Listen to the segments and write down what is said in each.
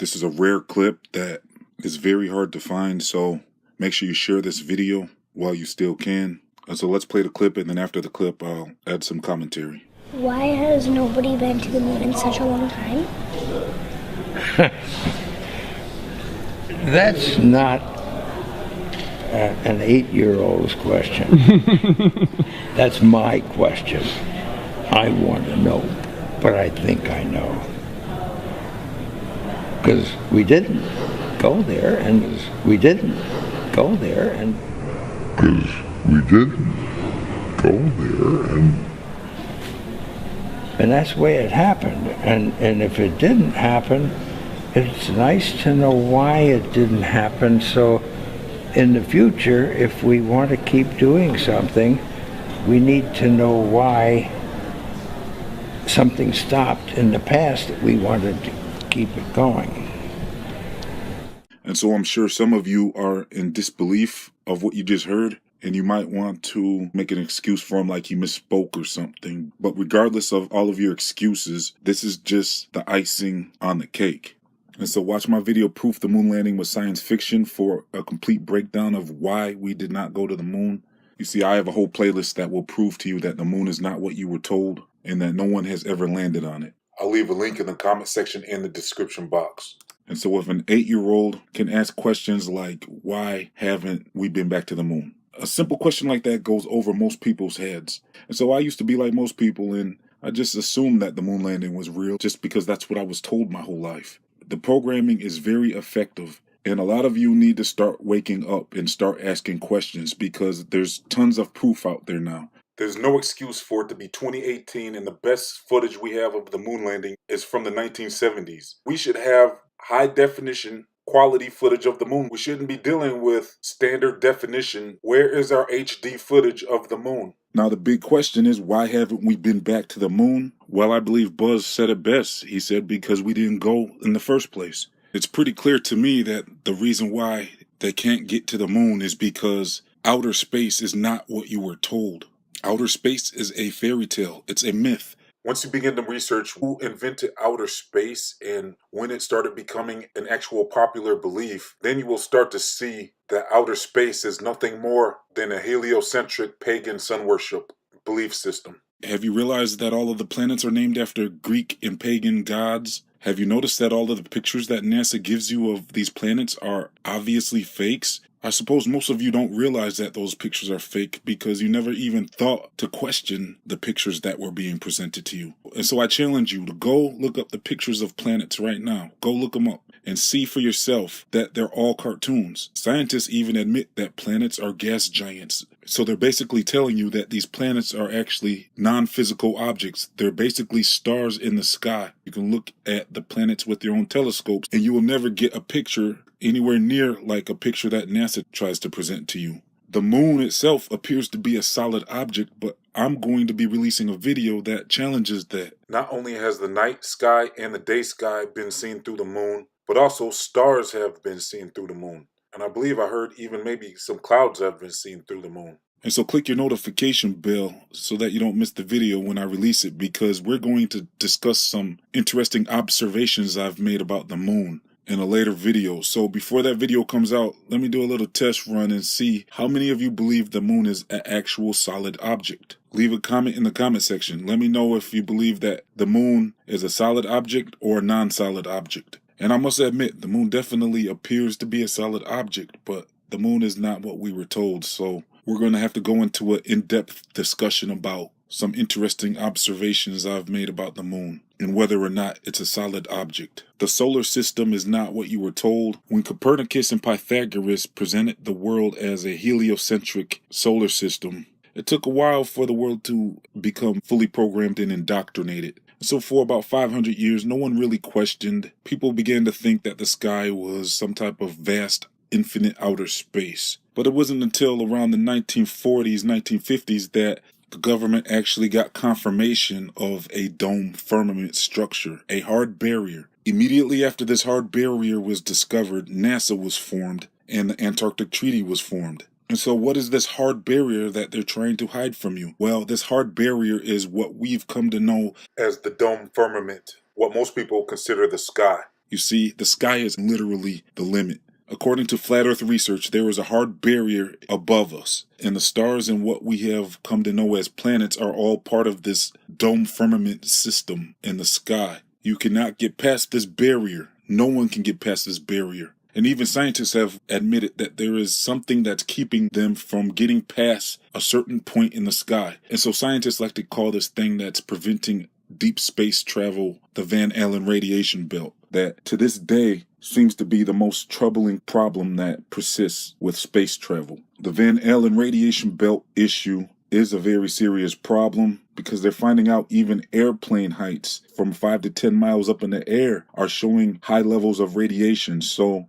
This is a rare clip that is very hard to find, so make sure you share this video while you still can. So let's play the clip, and then after the clip, I'll add some commentary. Why has nobody been to the moon in such a long time? That's not an 8-year-old's question. That's my question. I want to know, but I think I know. Because we didn't go there, and we didn't go there, and because we didn't go there, and that's the way it happened. And if it didn't happen, it's nice to know why it didn't happen, so in the future, if we want to keep doing something, we need to know why something stopped in the past that we wanted to keep it going. And so I'm sure some of you are in disbelief of what you just heard, and you might want to make an excuse for him like he misspoke or something. But regardless of all of your excuses, this is just the icing on the cake. And so watch my video, Proof the Moon Landing Was Science Fiction, for a complete breakdown of why we did not go to the moon. You see, I have a whole playlist that will prove to you that the moon is not what you were told and that no one has ever landed on it. I'll leave a link in the comment section and the description box. And so if an 8-year-old can ask questions like, why haven't we been back to the moon? A simple question like that goes over most people's heads. And so I used to be like most people, and I just assumed that the moon landing was real just because that's what I was told my whole life. The programming is very effective, and a lot of you need to start waking up and start asking questions because there's tons of proof out there now. There's no excuse for it to be 2018, and the best footage we have of the moon landing is from the 1970s. We should have high definition quality footage of the moon. We shouldn't be dealing with standard definition. Where is our HD footage of the moon? Now the big question is, why haven't we been back to the moon? Well, I believe Buzz said it best. He said because we didn't go in the first place. It's pretty clear to me that the reason why they can't get to the moon is because outer space is not what you were told. Outer space is a fairy tale. It's a myth. Once you begin to research who invented outer space and when it started becoming an actual popular belief, then you will start to see that outer space is nothing more than a heliocentric pagan sun worship belief system. Have you realized that all of the planets are named after Greek and pagan gods? Have you noticed that all of the pictures that NASA gives you of these planets are obviously fakes? I suppose most of you don't realize that those pictures are fake because you never even thought to question the pictures that were being presented to you. And so I challenge you to go look up the pictures of planets right now. Go look them up and see for yourself that they're all cartoons. Scientists even admit that planets are gas giants. So they're basically telling you that these planets are actually non-physical objects. They're basically stars in the sky. You can look at the planets with your own telescopes and you will never get a picture anywhere near like a picture that NASA tries to present to you. The moon itself appears to be a solid object, but I'm going to be releasing a video that challenges that. Not only has the night sky and the day sky been seen through the moon, but also stars have been seen through the moon. And I believe I heard even maybe some clouds have been seen through the moon. And so click your notification bell so that you don't miss the video when I release it, because we're going to discuss some interesting observations I've made about the moon in a later video. So before that video comes out, let me do a little test run and see how many of you believe the moon is an actual solid object. Leave a comment in the comment section. Let me know if you believe that the moon is a solid object or a non-solid object. And I must admit, the moon definitely appears to be a solid object, but the moon is not what we were told. So we're going to have to go into an in-depth discussion about some interesting observations I've made about the moon and whether or not it's a solid object. The solar system is not what you were told. When Copernicus and Pythagoras presented the world as a heliocentric solar system, it took a while for the world to become fully programmed and indoctrinated. So for about 500 years, no one really questioned. People began to think that the sky was some type of vast, infinite outer space. But it wasn't until around the 1940s, 1950s that the government actually got confirmation of a dome firmament structure, a hard barrier. Immediately after this hard barrier was discovered, NASA was formed and the Antarctic Treaty was formed. And so what is this hard barrier that they're trying to hide from you? Well, this hard barrier is what we've come to know as the dome firmament, what most people consider the sky. You see, the sky is literally the limit. According to flat earth research, there is a hard barrier above us, and the stars and what we have come to know as planets are all part of this dome firmament system in the sky. You cannot get past this barrier. No one can get past this barrier. And even scientists have admitted that there is something that's keeping them from getting past a certain point in the sky. And so scientists like to call this thing that's preventing deep space travel the Van Allen radiation belt, that to this day seems to be the most troubling problem that persists with space travel. The Van Allen radiation belt issue is a very serious problem because they're finding out even airplane heights from 5 to 10 miles up in the air are showing high levels of radiation. So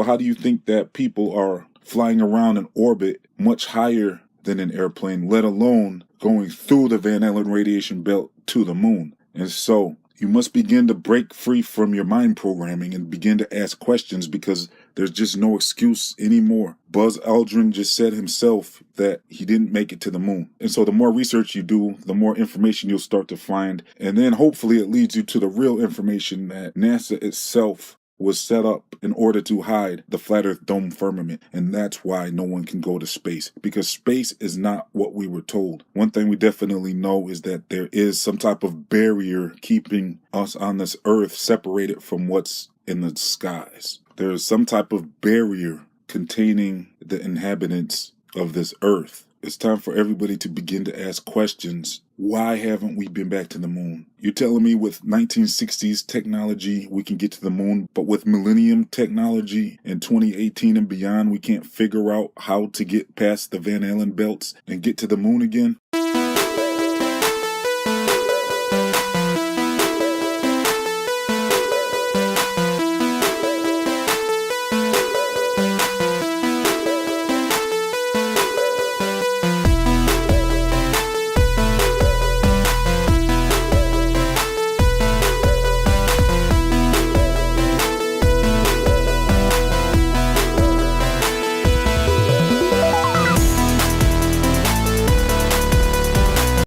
how do you think that people are flying around in orbit much higher than an airplane, let alone going through the Van Allen radiation belt to the moon? And so you must begin to break free from your mind programming and begin to ask questions, because there's just no excuse anymore. Buzz Aldrin just said himself that he didn't make it to the moon. And so the more research you do, the more information you'll start to find. And then hopefully it leads you to the real information that NASA itself was set up in order to hide the flat earth dome firmament. And that's why no one can go to space, because space is not what we were told. One thing we definitely know is that there is some type of barrier keeping us on this earth separated from what's in the skies. There is some type of barrier containing the inhabitants of this earth. It's time for everybody to begin to ask questions. Why haven't we been back to the moon? You're telling me with 1960s technology we can get to the moon, but with millennium technology in 2018 and beyond we can't figure out how to get past the Van Allen belts and get to the moon again?